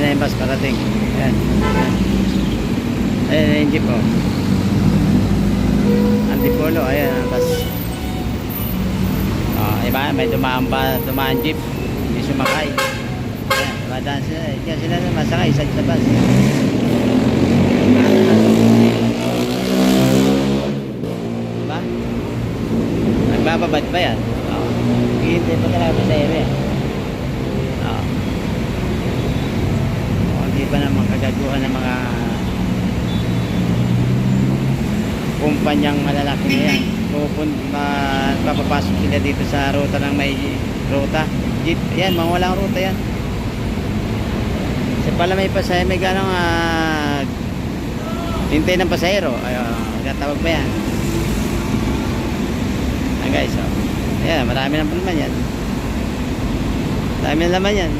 na yung bus parating. Ayan. Ayan yung jeep oh. Antipolo, ayan ang bus. Iba, may dumaan jeep. Hindi sumakay. Ayan, dumadaan sila. Diyan sila na masakay sa bus. Diba? Nagbababad ba yan? Hihintay pa talaga sa ere. Hindi pa naman kagaguhan ng mga kumpanyang malalaki na yan. Papapasok sila dito sa ruta ng may ruta. Jeep, yan, mga walang ruta yan. Kasi pala may pasahero, may ganong hintay ng pasahero. Ayun, tatawag pa yan. Guys, oh. Ayan, marami ng pulman yan. Marami ng laman yan.